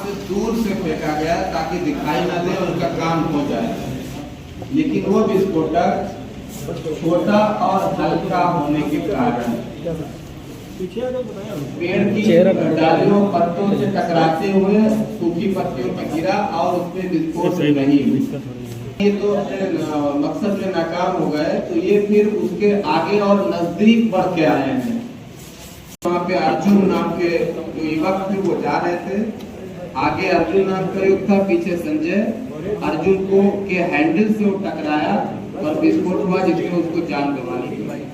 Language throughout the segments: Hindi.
से दूर से फेंका गया ताकि दिखाई न दे, उनका काम हो जाए। लेकिन वो विस्फोटक छोटा और हल्का होने के कारण पेड़ की डालियों पत्तों से टकराते हुए सूखी पत्तियों पर गिरा और उसमें विस्फोट नहीं हुई। ये तो अपने मकसद में नाकाम हो गए, तो ये फिर उसके आगे और नजदीक बढ़ के आए हैं। वहाँ पे अर्जुन नाम के जो युवक थे वो जा रहे थे, आगे अर्जुन नाम का युवक था, पीछे संजय। अर्जुन को के हैंडल से वो टकराया और विस्फोट हुआ जिसमें उसको जान गंवानी पड़ी।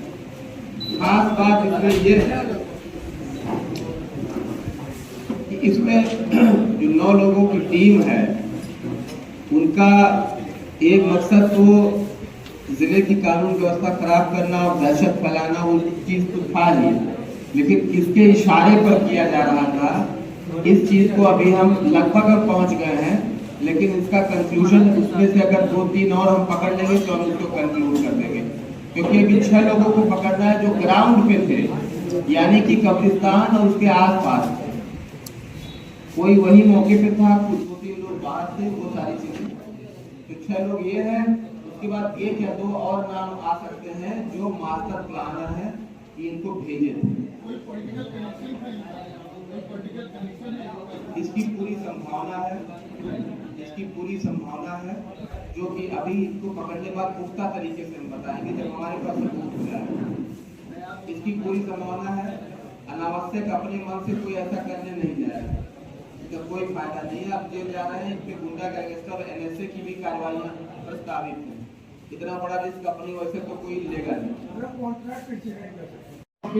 खास बात इसमें ये है कि इसमें जो 9 लोगों की टीम है उनका एक मकसद तो जिले की कानून व्यवस्था खराब करना और दहशत फैलाना, वो चीज तो था ही, लेकिन इसके इशारे पर किया जा रहा था। इस चीज को अभी हम लगभग अब पहुंच गए हैं, लेकिन इसका कंक्लूजन उसमें से अगर 2-3 और हम पकड़ लेंगे तो हम इसको कंक्लूड कर देंगे, क्योंकि अभी 6 लोगों को पकड़ना है जो ग्राउंड पे थे, यानी कि कब्रिस्तान और उसके आसपास। कोई वही मौके पे था, कुछ 2-3 लोग बाहर थे, वो सारी चीजें। तो 6 लोग ये हैं। उसके बाद 1 या 2 और नाम आ सकते हैं जो मास्टर प्लानर है, इनको भेजे थे। इसकी पूरी संभावना है, इसकी पूरी संभावना है, जो कि अभी इसको पकड़ने के बाद पुख्ता तरीके से हम बताएंगे जब हमारे पास सबूत हो जाए। इसकी पूरी संभावना है। अनावश्यक अपने मन से कोई ऐसा करने नहीं जाएगा, तो कोई फायदा नहीं है। अब जेल जा रहे हैं, इनके गुंडा गैंगस्टर और NSA की भी कार्रवाइयां प्रस्तावित है। इतना बड़ा रिस्क अपनी वैसे तो कोई लेगा नहीं।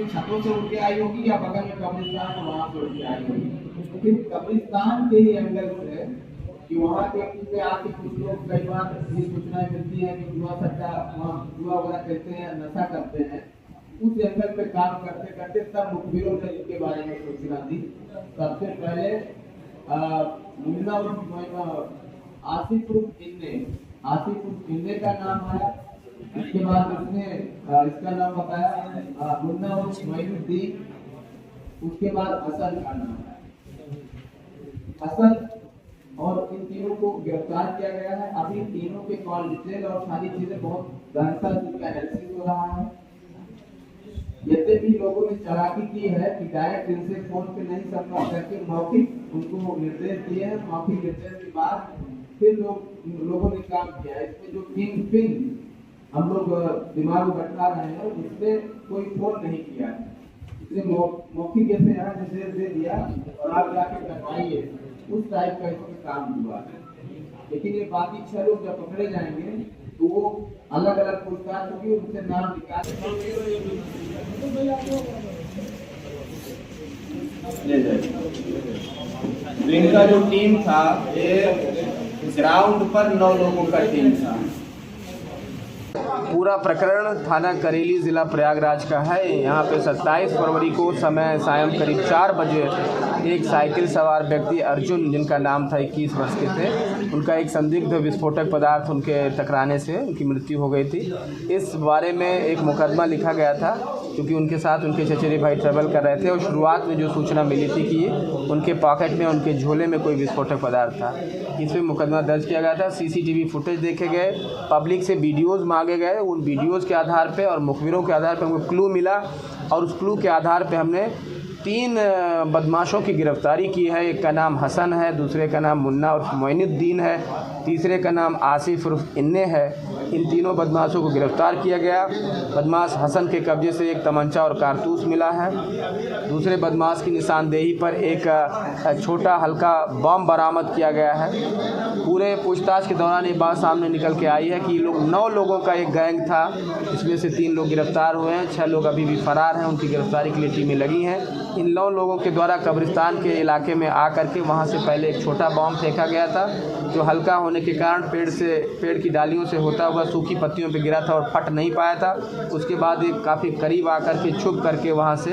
छतों से उठ के आई होगी या बगल में कब्रिस्तान वहां से उठ के आई होगी, लेकिन कब्रिस्तान के ही एंगल से कि वहाँ के आके कुछ लोग कई बार ये सूचनाएं मिलती है कि जुआ सट्टा वहाँ जुआ वगैरह करते हैं, नशा करते हैं, उस एंगल पे काम करते करते तब मुखबिरों ने इसके बारे में सूचना दी। सबसे पहले आसिफ उर्फ इन्ने का नाम आया। इसके बाद उसने इसका नाम बताया मुन्ना उर्फ मोइनुद्दीन। उसके बाद हसन का नाम आया। हसन और इन तीनों को गिरफ्तार किया गया है। अभी तीनों के कॉल डिटेल और सारी चीजें बहुत गहनता से उनका एनालिसिस हो रहा है। यद्यपि लोगों ने चालाकी की है कि डायरेक्ट इनसे फोन पे नहीं संपर्क करके मौखिक उनको निर्देश दिए हैं। मौखिक निर्देश के बाद फिर लोगों ने काम किया। इसमें जो किंग पिन हम लोग दिमाग में बैठा रहे हैं उससे कोई फोन नहीं किया, इसलिए मौखिक जैसे यहाँ निर्देश दे दिया और आप जाके करवाइए, उस टाइप का इसमें काम हुआ है। लेकिन ये बाकी 6 लोग जब पकड़े जाएंगे तो वो अलग अलग पूछताछ होगी, उनसे नाम निकाल ले जाएंगे। इनका जो टीम था ये ग्राउंड पर 9 लोगों का टीम था। पूरा प्रकरण थाना करेली ज़िला प्रयागराज का है। यहाँ पे 27 फरवरी को समय सायं करीब 4 बजे एक साइकिल सवार व्यक्ति अर्जुन, जिनका नाम था 21 वर्ष के थे, उनका एक संदिग्ध विस्फोटक पदार्थ उनके टकराने से उनकी मृत्यु हो गई थी। इस बारे में एक मुकदमा लिखा गया था, क्योंकि उनके साथ उनके चचेरे भाई ट्रैवल कर रहे थे और शुरुआत में जो सूचना मिली थी कि उनके पॉकेट में, उनके झोले में कोई विस्फोटक पदार्थ था, इसमें मुकदमा दर्ज किया गया था। CCTV फुटेज देखे गए, पब्लिक से वीडियोज़ मांगे गए, उन वीडियोज़ के आधार पे और मुखबिरों के आधार पे हमको क्लू मिला और उस क्लू के आधार पे हमने 3 बदमाशों की गिरफ्तारी की है। एक का नाम हसन है, दूसरे का नाम मुन्ना उर्फ मोइनुद्दीन है, तीसरे का नाम आसिफ उर्फ इन्ने है। इन तीनों बदमाशों को गिरफ्तार किया गया। बदमाश हसन के कब्जे से एक तमंचा और कारतूस मिला है। दूसरे बदमाश की निशानदेही पर एक छोटा हल्का बम बरामद किया गया है। पूरे पूछताछ के दौरान ये बात सामने निकल के आई है कि 9 लोगों का एक गैंग था, इसमें से 3 लोग गिरफ्तार हुए हैं, 6 लोग अभी भी फरार हैं। उनकी गिरफ्तारी के लिए टीमें लगी हैं। इन 9 लोगों के द्वारा कब्रिस्तान के इलाके में आकर के वहाँ से पहले एक छोटा बम फेंका गया था, जो हल्का होने के कारण पेड़ की डालियों से होता हुआ सूखी पत्तियों पर गिरा था और फट नहीं पाया था। उसके बाद एक काफ़ी करीब आकर के छुप करके वहाँ से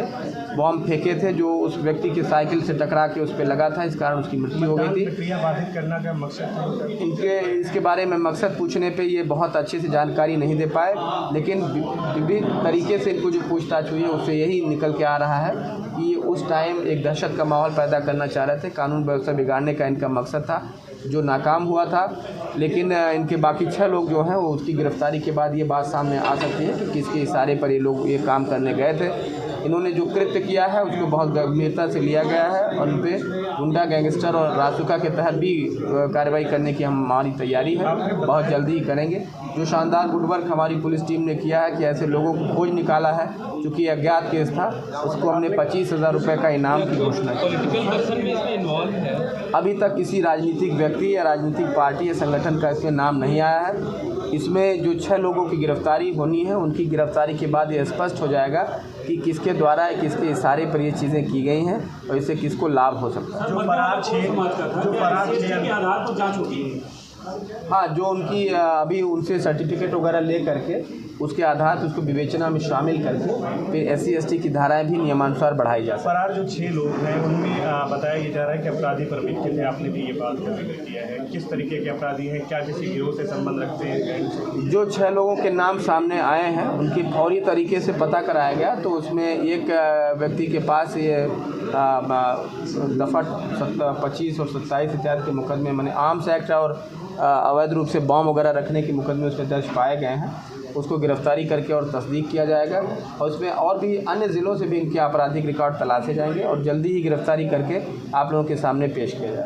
बॉम्ब फेंके थे जो उस व्यक्ति के साइकिल से टकरा के उस पर लगा था, इस कारण उसकी मृत्यु हो गई थी। प्रक्रिया बाधित करना का मकसद था इनके इसके बारे में मकसद पूछने पे ये बहुत अच्छे से जानकारी नहीं दे पाए, लेकिन विभिन्न तरीके से इनको जो पूछताछ हुई है उससे यही निकल के आ रहा है कि उस टाइम एक दहशत का माहौल पैदा करना चाह रहे थे, कानून व्यवस्था बिगाड़ने का इनका मकसद था जो नाकाम हुआ था। लेकिन इनके बाकी 6 लोग जो हैं वो उसकी गिरफ्तारी के बाद ये बात सामने आ सकती है कि किसके इशारे पर ये लोग ये काम करने गए थे। इन्होंने जो कृत्य किया है उसको बहुत गंभीरता से लिया गया है और उन पर गुंडा गैंगस्टर और रासुका के तहत भी कार्रवाई करने की हमारी तैयारी है, बहुत जल्दी ही करेंगे। जो शानदार गुडवर्क हमारी पुलिस टीम ने किया है कि ऐसे लोगों को खोज निकाला है, चूँकि अज्ञात केस था, उसको हमने 25,000 रुपये का इनाम की घोषणा की। अभी तक किसी राजनीतिक व्यक्ति या राजनीतिक पार्टी या संगठन का इसमें नाम नहीं आया है। इसमें जो 6 लोगों की गिरफ्तारी होनी है, उनकी गिरफ्तारी के बाद ये स्पष्ट हो जाएगा कि किसके द्वारा किसके इशारे पर ये चीज़ें की गई हैं और इससे किसको लाभ हो सकता है। जो फरार 6 आधार पर जांच होगी। हाँ, जो उनकी अभी उनसे सर्टिफिकेट वगैरह ले करके उसके आधार पर उसको विवेचना में शामिल करके फिर SC ST की धाराएं भी नियमानुसार बढ़ाई जा सकती हैं। फरार जो 6 लोग हैं उनमें बताया ये जा रहा है कि अपराधी प्रवृत्ति थे, आपने भी ये बात जिक्र किया है। किस तरीके के अपराधी हैं, क्या किसी गिरोह से संबंध रखते हैं? जो 6 लोगों के नाम सामने आए हैं उनकी फौरी तरीके से पता कराया गया, तो उसमें एक व्यक्ति के पास ये दफ़ा 25 और 27 इत्यादि के मुकदमे माने आर्म्स एक्ट और अवैध रूप से बॉम्ब वगैरह रखने के मुकदमे उसमें दर्ज पाए गए हैं। उसको गिरफ्तारी करके और तस्दीक किया जाएगा और उसमें और भी अन्य ज़िलों से भी इनके आपराधिक रिकॉर्ड तलाशे जाएंगे और जल्दी ही गिरफ्तारी करके आप लोगों के सामने पेश किया जाएगा।